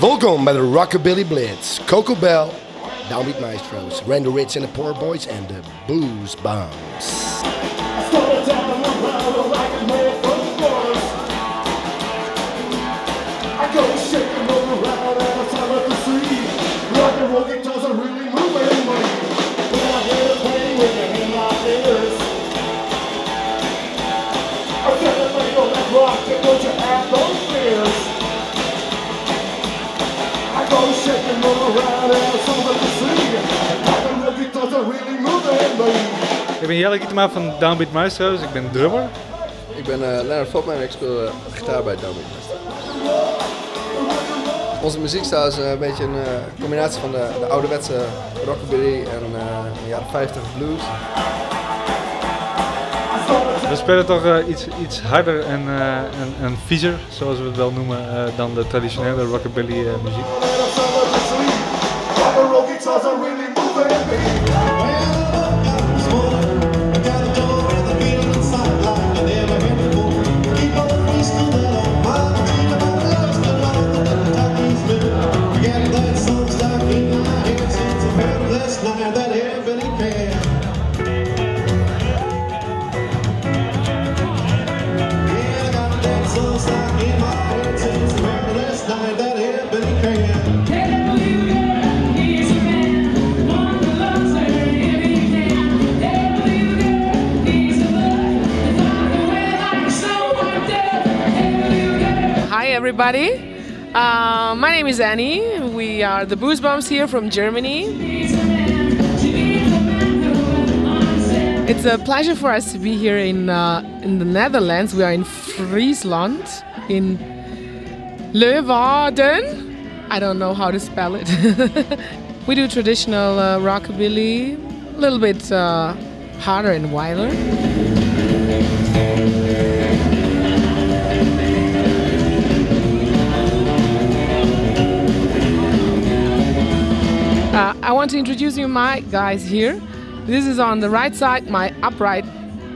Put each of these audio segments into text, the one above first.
Welcome by the Rockabilly Blitz, Coco Bell, Downbeat Maestros, Randy Ritz and the Poor Boys, and the Booze Bombs. Ik ben Jelle Gietema van Downbeat Maestros, ik ben drummer. Ik ben Leonard Votman en ik speel gitaar bij Downbeat Maestros. Onze muziekstijl is een beetje een combinatie van de ouderwetse rockabilly en jaren 50 blues. We spelen toch iets harder en viezer, zoals we het wel noemen, dan de traditionele rockabilly muziek. Hi everybody, my name is Annie. We are the Booze Bombs here from Germany. It's a pleasure for us to be here in the Netherlands. We are in Friesland, in Leeuwarden. I don't know how to spell it. We do traditional rockabilly, a little bit harder and wilder. I want to introduce you my guys here. This is on the right side, my upright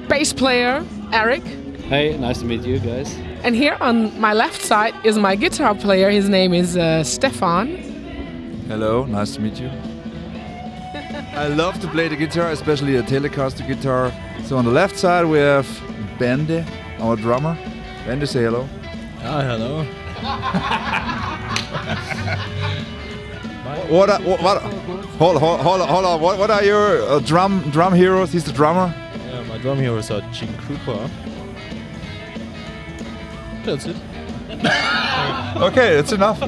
bass player, Eric. Hey, nice to meet you guys. And here on my left side is my guitar player. His name is Stefan. Hello, nice to meet you. I love to play the guitar, especially a Telecaster guitar. So on the left side we have Bende, our drummer. Bende, say hello. Ah, hello. Hold on. What are your drum heroes? He's the drummer. Yeah, my drum heroes are Gene Krupa. That's it. Okay, that's enough.